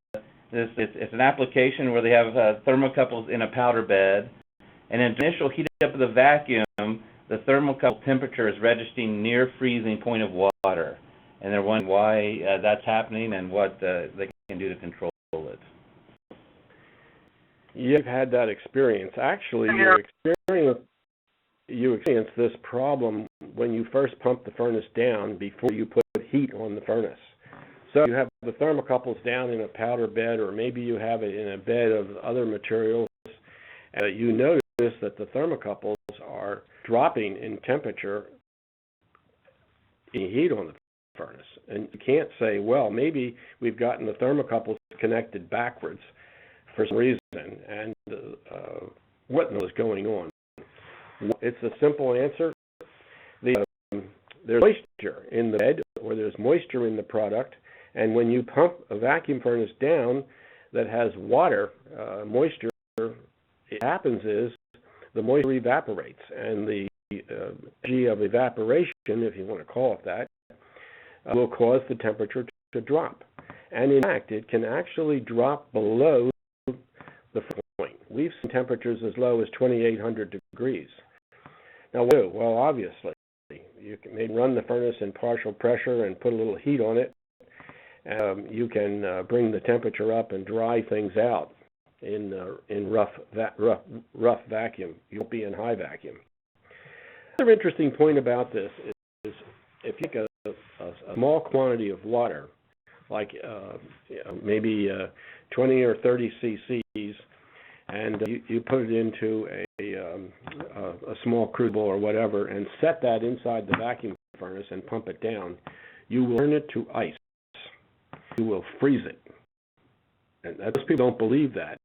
it's an application where they have thermocouples in a powder bed, and in the initial heat up of the vacuum, the thermocouple temperature is registering near freezing point of water, and they're wondering why that's happening and what they can do to control it. You've had that experience. Actually, you experienced this problem when you first pumped the furnace down before you put heat on the furnace. So you have the thermocouples down in a powder bed, or maybe you have it in a bed of other materials, and you notice that the thermocouples are dropping in temperature in heat on the furnace. And you can't say, well, maybe we've gotten the thermocouples connected backwards for some reason, and what is going on? It's a simple answer. There's moisture in the bed, or there's moisture in the product, and when you pump a vacuum furnace down that has water, moisture, it happens is the moisture evaporates, and the energy of evaporation, if you want to call it that, will cause the temperature to drop. And in fact, it can actually drop below the point. We've seen temperatures as low as 2,800 degrees. Now, well, obviously, you can maybe run the furnace in partial pressure and put a little heat on it. You can bring the temperature up and dry things out in rough vacuum. You won't be in high vacuum. Another interesting point about this is if you take a small quantity of water, like maybe 20 or 30 cc's, and you put it into a small crucible or whatever, and set that inside the vacuum furnace and pump it down, you will turn it to ice. You will freeze it. And most people don't believe that,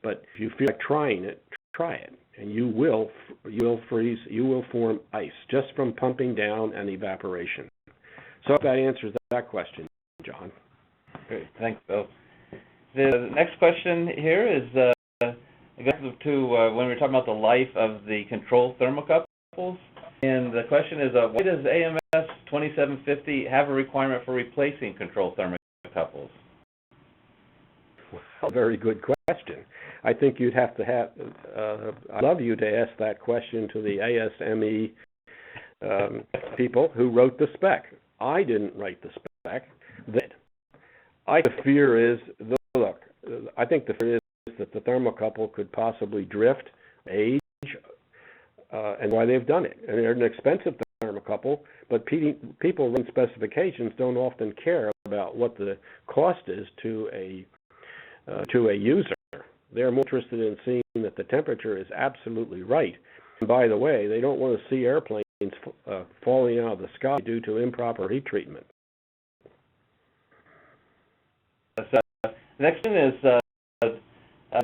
but if you feel like trying it, try it, and you will freeze. You will form ice just from pumping down and evaporation. So that answers that question, John. Great, thanks, Bill. The next question here is to when we were talking about the life of the control thermocouples, and the question is, why does AMS 2750 have a requirement for replacing control thermocouples? Well, very good question. I think you'd have to have, I'd love you to ask that question to the ASME people who wrote the spec. I didn't write the spec. They did. I think the fear is, I think the fear is that the thermocouple could possibly drift, age, and why they've done it. And they're an expensive thermocouple, but people run specifications don't often care about what the cost is to a user. They're more interested in seeing that the temperature is absolutely right. And by the way, they don't want to see airplanes falling out of the sky due to improper heat treatment. So, next one is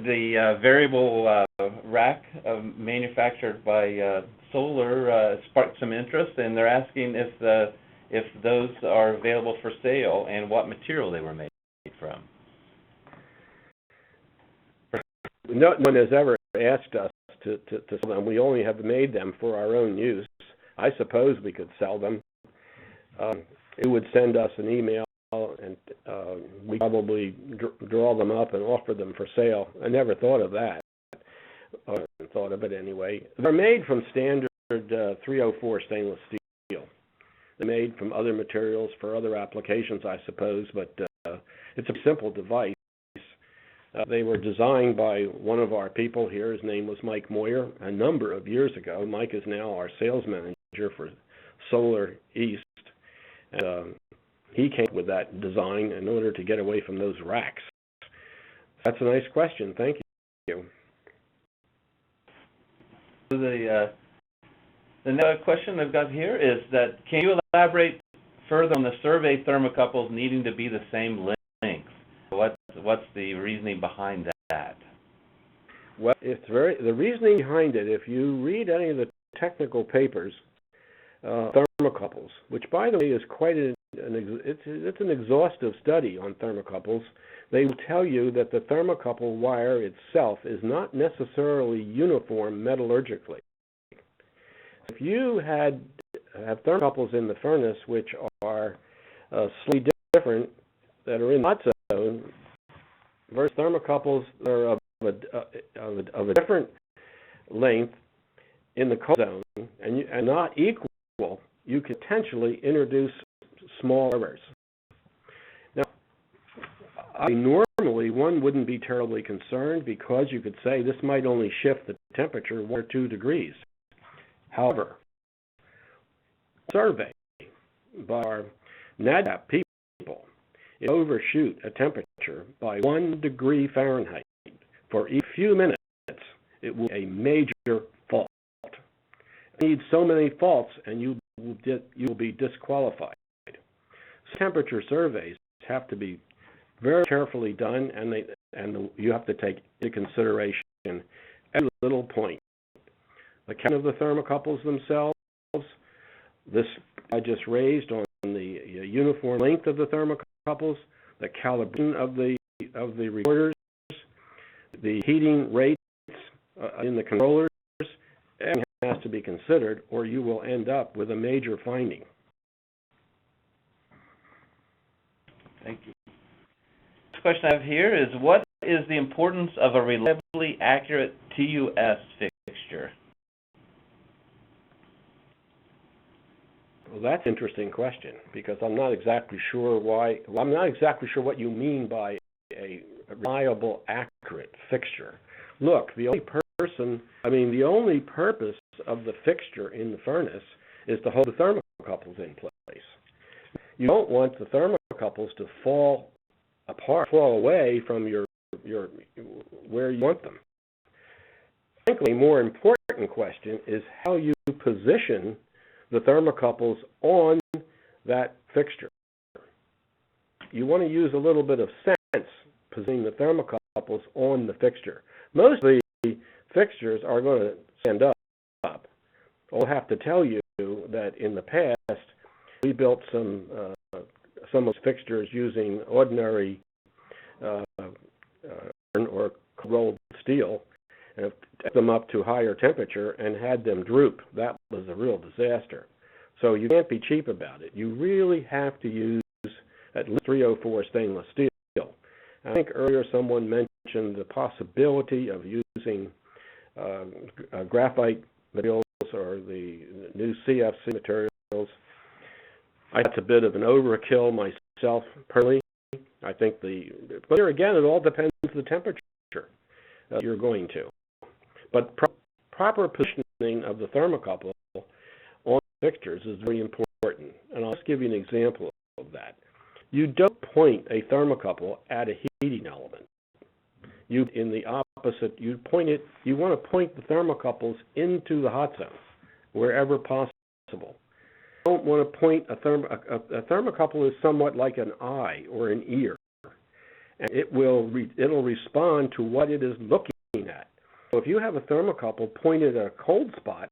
the variable rack manufactured by Solar sparked some interest, and they're asking if those are available for sale and what material they were made from. No one has ever asked us to sell them. We only have made them for our own use. I suppose we could sell them. It would send us an email, and we probably draw them up and offer them for sale. I never thought of that. Thought of it anyway. They're made from standard 304 stainless steel. They're made from other materials for other applications, I suppose, but it's a simple device. They were designed by one of our people here. His name was Mike Moyer a number of years ago. Mike is now our sales manager for Solar East. And, he came up with that design in order to get away from those racks. That's a nice question. Thank you. The next question I've got here is that, can you elaborate Further, on the survey thermocouples needing to be the same length, what's the reasoning behind that? Well, the reasoning behind it, if you read any of the technical papers, thermocouples, which by the way is quite it's an exhaustive study on thermocouples. They will tell you that the thermocouple wire itself is not necessarily uniform metallurgically. If you have thermocouples in the furnace which are slightly different, that are in the hot zone, versus thermocouples that are of a different length in the cold zone and not equal, you could potentially introduce small errors. Now, normally one wouldn't be terribly concerned because you could say this might only shift the temperature 1 or 2 degrees. However, survey by our NADAP people, it overshoot a temperature by 1 degree Fahrenheit for each few minutes, it will be a major fault. You need so many faults and you will be disqualified. So temperature surveys have to be very carefully done, and you have to take into consideration every little point. The count of the thermocouples themselves, this I just raised on the uniform length of the thermocouples, the calibration of the recorders, the heating rates in the controllers, everything has to be considered, or you will end up with a major finding. Thank you. Next question I have here is, what is the importance of a reliably accurate TUS fixture? Well, that's an interesting question, because I'm not exactly sure what you mean by a reliable, accurate fixture. Look, the only purpose of the fixture in the furnace is to hold the thermocouples in place. You don't want the thermocouples to fall away from your where you want them. Frankly, a more important question is how you position the thermocouples on that fixture. You want to use a little bit of sense positioning the thermocouples on the fixture. Most of the fixtures are going to stand up. I'll have to tell you that in the past we built some of those fixtures using ordinary or rolled steel, and took them up to higher temperature and had them droop. That was a real disaster. So you can't be cheap about it. You really have to use at least 304 stainless steel. I think earlier someone mentioned the possibility of using graphite materials or the new CFC materials. That's a bit of an overkill myself personally. I think but there again, it all depends on the temperature you're going to. But proper positioning of the thermocouple on fixtures is very important. And I'll just give you an example of that. You don't point a thermocouple at a heating element. You want to point the thermocouples into the hot zone wherever possible. You don't want to point a thermocouple is somewhat like an eye or an ear, and it'll respond to what it is looking at. So if you have a thermocouple pointed at a cold spot,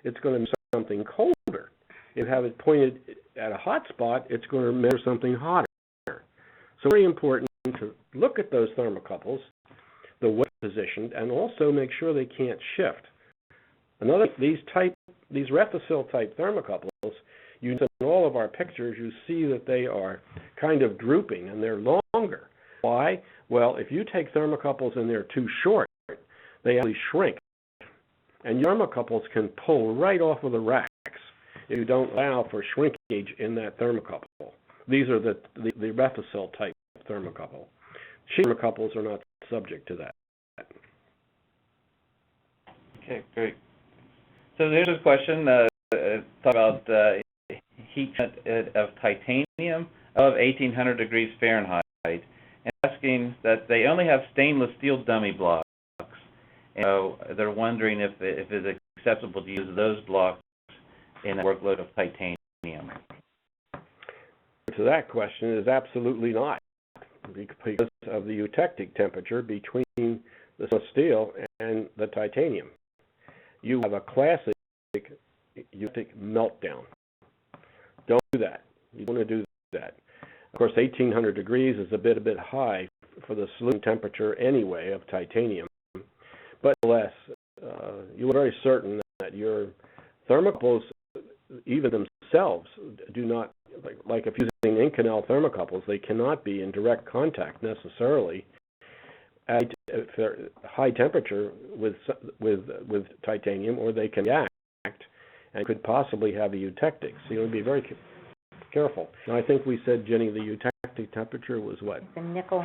it's going to measure something colder. If you have it pointed at a hot spot, it's going to measure something hotter. So very important to look at those thermocouples, the way they're positioned, and also make sure they can't shift. These Refacil type thermocouples, in all of our pictures, you see that they are kind of drooping and they're longer. Why? Well, if you take thermocouples and they're too short, they actually shrink. And your thermocouples can pull right off of the racks if you don't allow for shrinkage in that thermocouple. These are the Refacil type thermocouple. Sheet thermocouples are not subject to that. Okay, great. So here's a question about heat of titanium of 1800 degrees Fahrenheit, and asking that they only have stainless steel dummy blocks. And so they're wondering if it's acceptable to use those blocks in a workload of titanium. to that question is absolutely not, because of the eutectic temperature between the stainless steel and the titanium. You have a classic eutectic meltdown. Don't do that. You don't want to do that. Of course, 1800 degrees is a bit high for the solution temperature anyway of titanium, but nonetheless, you are very certain that your thermocouples, even themselves, do not, like if using Inconel thermocouples, they cannot be in direct contact necessarily at high temperature with titanium, or they can react and could possibly have a eutectic. So you want to be very careful. Now, I think we said, Jenny, the eutectic temperature was what? The nickel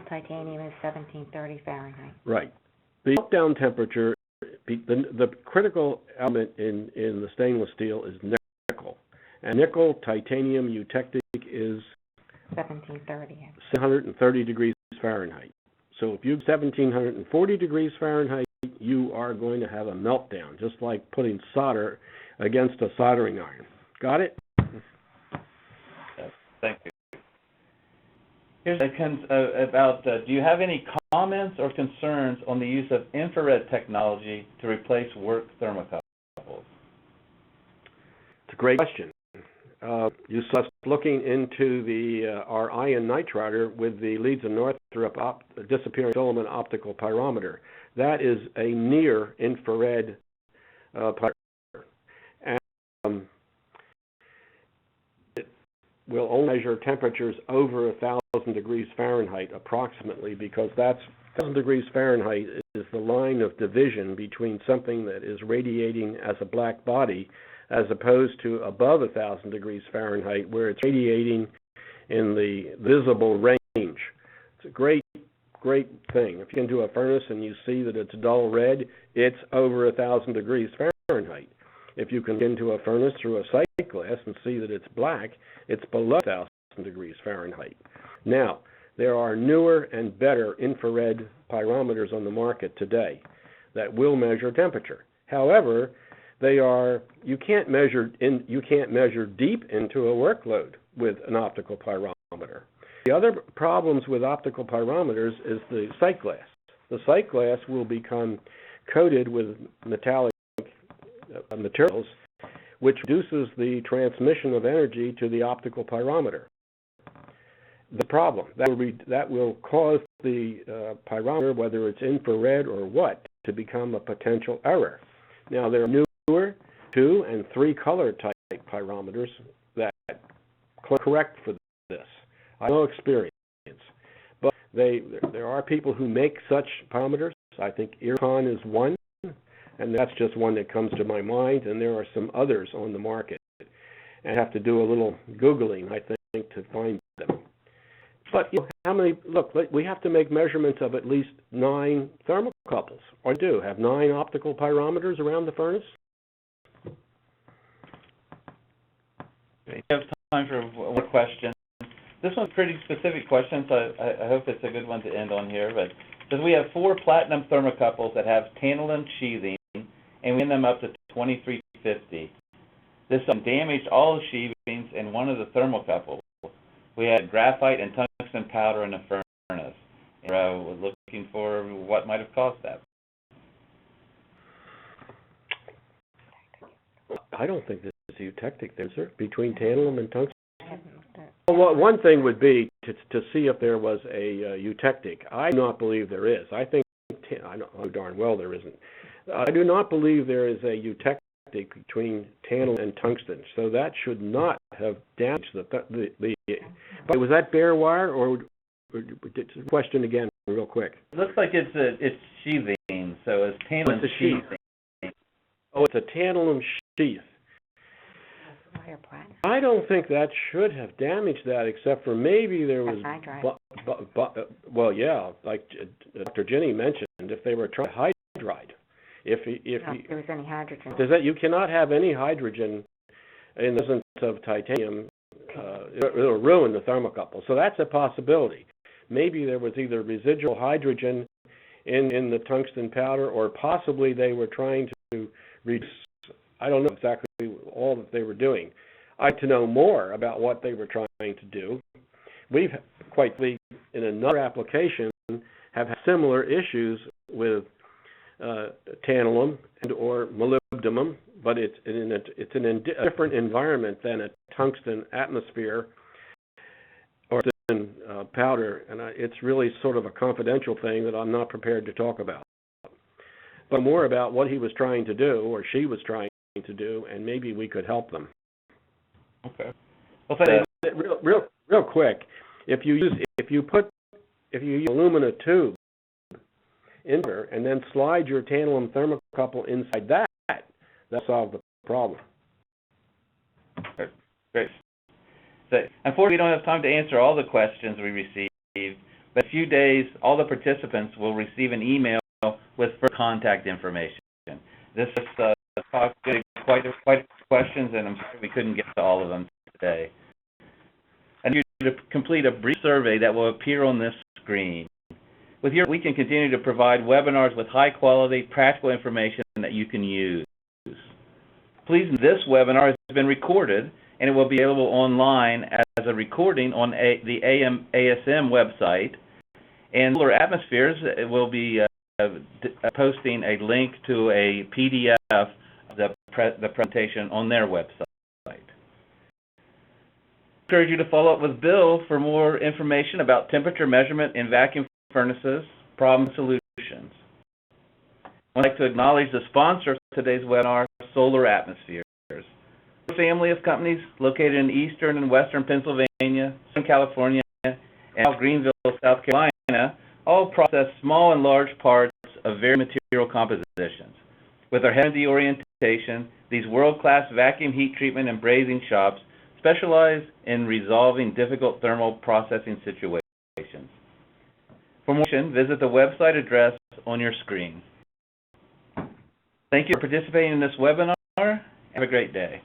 titanium is 1730 Fahrenheit. Right. The meltdown temperature, the critical element in the stainless steel is nickel. And nickel titanium eutectic is 1730. 730 degrees Fahrenheit. So if you have 1740 degrees Fahrenheit, you are going to have a meltdown, just like putting solder against a soldering iron. Got it? Thank you. Here's about, do you have any comments or concerns on the use of infrared technology to replace work thermocouples? It's a great question. You saw us looking into our ion nitriter with the Leeds and Northrop disappearing filament optical pyrometer. That is a near infrared pyrometer. And it will only measure temperatures over 1,000 degrees Fahrenheit approximately, because that's 1,000 degrees Fahrenheit is the line of division between something that is radiating as a black body as opposed to above 1,000 degrees Fahrenheit, where it's radiating in the visible range. It's a great thing. If you can do a furnace and you see that it's dull red, it's over 1,000 degrees Fahrenheit. If you can get into a furnace through a sight glass and see that it's black, it's below 1,000 degrees Fahrenheit. Now, there are newer and better infrared pyrometers on the market today that will measure temperature. However, you can't measure deep into a workload with an optical pyrometer. The other problems with optical pyrometers is the sight glass. The sight glass will become coated with metallic materials, which reduces the transmission of energy to the optical pyrometer. The problem that will cause the pyrometer, whether it's infrared or what, to become a potential error. Now, there are newer 2- and 3-color type pyrometers that correct for this. I have no experience, but there are people who make such pyrometers. I think Ircon is one, and that's just one that comes to my mind, and there are some others on the market. And I have to do a little Googling, I think, to find them. But how many? Look, we have to make measurements of at least 9 thermocouples. Or do have 9 optical pyrometers around the furnace. We have time for one question. This one's a pretty specific question, so I hope it's a good one to end on here. But says we have 4 platinum thermocouples that have tantalum sheathing, and we end them up to 2350. This damaged all the sheathings in one of the thermocouples. We had graphite and tungsten powder in the furnace. And we're looking for what might have caused that. I don't think this is eutectic, is there, between tantalum and tungsten? Well, one thing would be to see if there was a eutectic. I do not believe there is. I think, I know darn well there isn't. I do not believe there is a eutectic between tantalum and tungsten, so that should not have damaged the but was that bare wire, or question again real quick? It looks like it's sheathing, so it's tantalum sheathing. Oh, it's a tantalum sheath. I don't think that should have damaged that, except for maybe there was well, yeah, like Dr. Jenny mentioned, if they were trying to hydride. If there was any hydrogen. You cannot have any hydrogen in the presence of titanium. It'll ruin the thermocouple. So that's a possibility. Maybe there was either residual hydrogen in the tungsten powder, or possibly they were trying to reduce. I don't know exactly all that they were doing. I'd like to know more about what they were trying to do. We've quite in another application have had similar issues with tantalum and or molybdenum, but it's in a different environment than a tungsten atmosphere or tungsten powder, and it's really sort of a confidential thing that I'm not prepared to talk about. But more about what he was trying to do or she was trying to do, and maybe we could help them. Okay. Well, thank you. Real quick, if you use aluminum tube in there and then slide your tantalum thermocouple inside that'll solve the problem. Great. So, unfortunately, we don't have time to answer all the questions we received, but in a few days, all the participants will receive an email with further contact information. This talk did quite a questions, and I'm sorry we couldn't get to all of them today. And you to complete a brief survey that will appear on this screen. With your, we can continue to provide webinars with high-quality, practical information that you can use. Please, this webinar has been recorded, and it will be available online as a recording on the ASM website. And Solar Atmospheres will be posting a link to a PDF of the presentation on their website. I encourage you to follow up with Bill for more information about temperature measurement in vacuum furnaces, problem solutions. I'd like to acknowledge the sponsor of today's webinar, Solar Atmospheres. A family of companies located in eastern and western Pennsylvania, Southern California, and Greenville, South Carolina, all process small and large parts of various material compositions. With their heavy orientation, these world-class vacuum heat treatment and brazing shops specialize in resolving difficult thermal processing situations. For more information, visit the website address on your screen. Thank you for participating in this webinar. Have a great day.